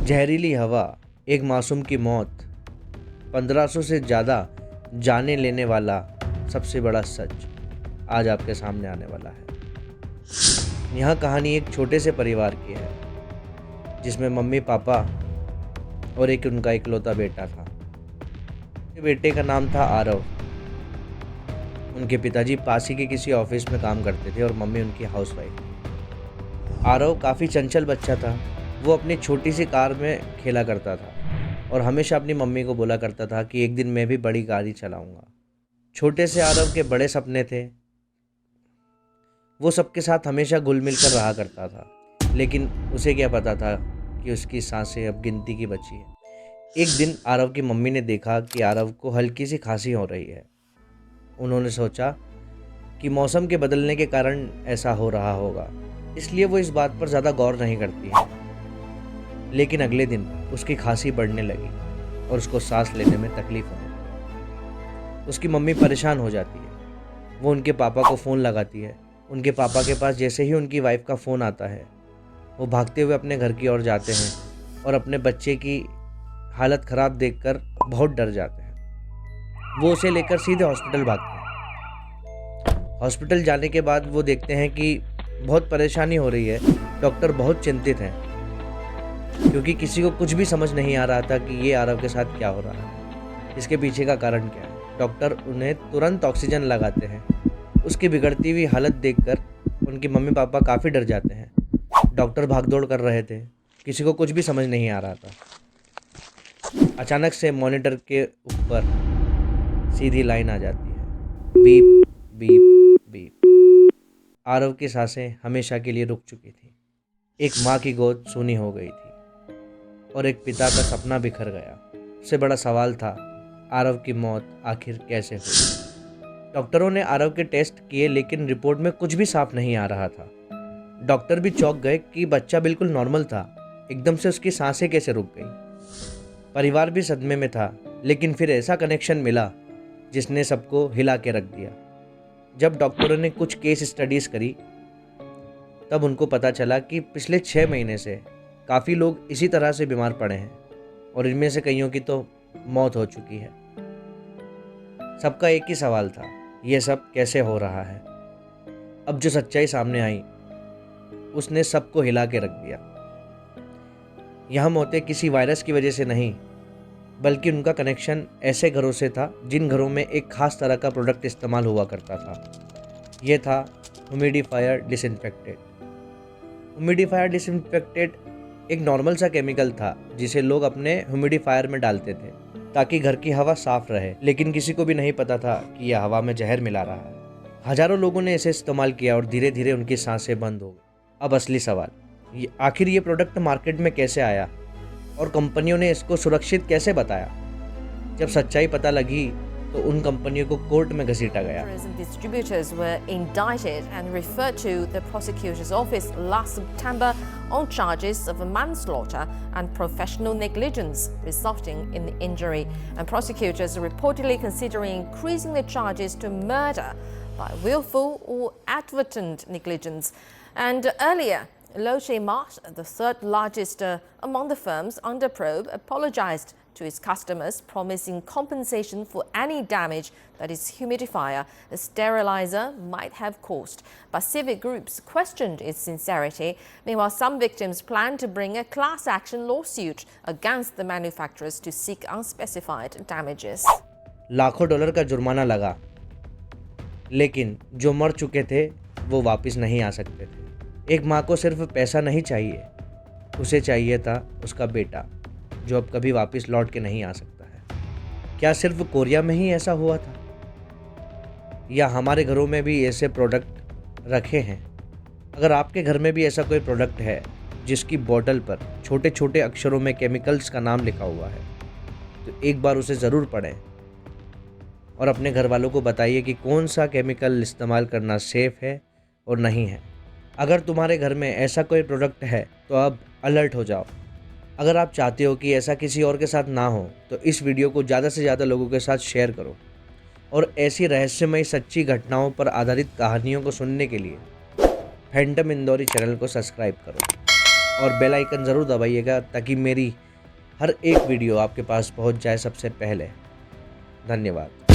जहरीली हवा, एक मासूम की मौत, 1500 से ज़्यादा जाने लेने वाला सबसे बड़ा सच आज आपके सामने आने वाला है। यह कहानी एक छोटे से परिवार की है जिसमें मम्मी पापा और एक उनका इकलौता बेटा था। बेटे का नाम था आरव। उनके पिताजी पास ही के किसी ऑफिस में काम करते थे और मम्मी उनकी हाउसवाइफ थी। आरव काफ़ी चंचल बच्चा था। वो अपनी छोटी सी कार में खेला करता था और हमेशा अपनी मम्मी को बोला करता था कि एक दिन मैं भी बड़ी गाड़ी चलाऊंगा। छोटे से आरव के बड़े सपने थे। वो सबके साथ हमेशा घुल मिल कर रहा करता था, लेकिन उसे क्या पता था कि उसकी सांसें अब गिनती की बची है। एक दिन आरव की मम्मी ने देखा कि आरव को हल्की सी खांसी हो रही है। उन्होंने सोचा कि मौसम के बदलने के कारण ऐसा हो रहा होगा, इसलिए वो इस बात पर ज़्यादा गौर नहीं करती है। लेकिन अगले दिन उसकी खांसी बढ़ने लगी और उसको सांस लेने में तकलीफ होने लगी। उसकी मम्मी परेशान हो जाती है। वो उनके पापा को फ़ोन लगाती है। उनके पापा के पास जैसे ही उनकी वाइफ का फ़ोन आता है, वो भागते हुए अपने घर की ओर जाते हैं और अपने बच्चे की हालत ख़राब देखकर बहुत डर जाते हैं। वो उसे लेकर सीधे हॉस्पिटल भागते हैं। हॉस्पिटल जाने के बाद वो देखते हैं कि बहुत परेशानी हो रही है। डॉक्टर बहुत चिंतित हैं क्योंकि किसी को कुछ भी समझ नहीं आ रहा था कि ये आरव के साथ क्या हो रहा है, इसके पीछे का कारण क्या है। डॉक्टर उन्हें तुरंत ऑक्सीजन लगाते हैं। उसकी बिगड़ती हुई हालत देखकर उनके मम्मी पापा काफ़ी डर जाते हैं। डॉक्टर भागदौड़ कर रहे थे, किसी को कुछ भी समझ नहीं आ रहा था। अचानक से मॉनिटर के ऊपर सीधी लाइन आ जाती है, बीप बीप बीप। आरव की सांसें हमेशा के लिए रुक चुकी थी। एक माँ की गोद सूनी हो गई थी और एक पिता का सपना बिखर गया। सबसे बड़ा सवाल था, आरव की मौत आखिर कैसे हुई। डॉक्टरों ने आरव के टेस्ट किए, लेकिन रिपोर्ट में कुछ भी साफ नहीं आ रहा था। डॉक्टर भी चौंक गए कि बच्चा बिल्कुल नॉर्मल था, एकदम से उसकी सांसें कैसे रुक गई। परिवार भी सदमे में था, लेकिन फिर ऐसा कनेक्शन मिला जिसने सबको हिला के रख दिया। जब डॉक्टरों ने कुछ केस स्टडीज करी, तब उनको पता चला कि पिछले 6 महीने से काफ़ी लोग इसी तरह से बीमार पड़े हैं और इनमें से कईयों की तो मौत हो चुकी है। सबका एक ही सवाल था, ये सब कैसे हो रहा है। अब जो सच्चाई सामने आई, उसने सबको हिला के रख दिया। यह मौतें किसी वायरस की वजह से नहीं, बल्कि उनका कनेक्शन ऐसे घरों से था जिन घरों में एक खास तरह का प्रोडक्ट इस्तेमाल हुआ करता था। यह था ह्यूमिडिफायर डिसइंफेक्टेंट। ह्यूमिडिफायर डिसइंफेक्टेंट एक नॉर्मल सा केमिकल था जिसे लोग अपने ह्यूमिडिफायर में डालते थे ताकि घर की हवा साफ रहे, लेकिन किसी को भी नहीं पता था कि यह हवा में जहर मिला रहा है। हजारों लोगों ने इसे इस्तेमाल किया और धीरे धीरे उनकी सांसें बंद हो गई। अब असली सवाल, आखिर ये प्रोडक्ट मार्केट में कैसे आया और कंपनियों ने इसको सुरक्षित कैसे बताया। जब सच्चाई पता लगी तो उन कंपनियों को कोर्ट में घसीटा गया। Distributors were indicted and referred to the prosecutor's office last September on charges of manslaughter and professional negligence resulting in the injury. And prosecutors are reportedly considering increasing the charges to murder by willful or advertent negligence. And earlier, Lotte Mart, the third largest among the firms under probe, apologized to its customers, promising compensation for any damage that its humidifier, a sterilizer, might have caused. But civic groups questioned its sincerity. Meanwhile, some victims plan to bring a class action lawsuit against the manufacturers to seek unspecified damages. लाखों dollar का जुर्माना लगा, लेकिन जो मर चुके थे वो वापस नहीं आ सकते थे। एक माँ को सिर्फ पैसा नहीं चाहिए, उसे चाहिए था उसका बेटा जो अब कभी वापस लौट के नहीं आ सकता है। क्या सिर्फ कोरिया में ही ऐसा हुआ था, या हमारे घरों में भी ऐसे प्रोडक्ट रखे हैं? अगर आपके घर में भी ऐसा कोई प्रोडक्ट है जिसकी बोतल पर छोटे छोटे अक्षरों में केमिकल्स का नाम लिखा हुआ है, तो एक बार उसे ज़रूर पढ़ें और अपने घर वालों को बताइए कि कौन सा केमिकल इस्तेमाल करना सेफ़ है और नहीं है। अगर तुम्हारे घर में ऐसा कोई प्रोडक्ट है तो अब अलर्ट हो जाओ। अगर आप चाहते हो कि ऐसा किसी और के साथ ना हो, तो इस वीडियो को ज़्यादा से ज़्यादा लोगों के साथ शेयर करो और ऐसी रहस्यमयी सच्ची घटनाओं पर आधारित कहानियों को सुनने के लिए फैंटम इंदौरी चैनल को सब्सक्राइब करो। और बेल आइकन ज़रूर दबाइएगा ताकि मेरी हर एक वीडियो आपके पास पहुंच जाए सबसे पहले। धन्यवाद।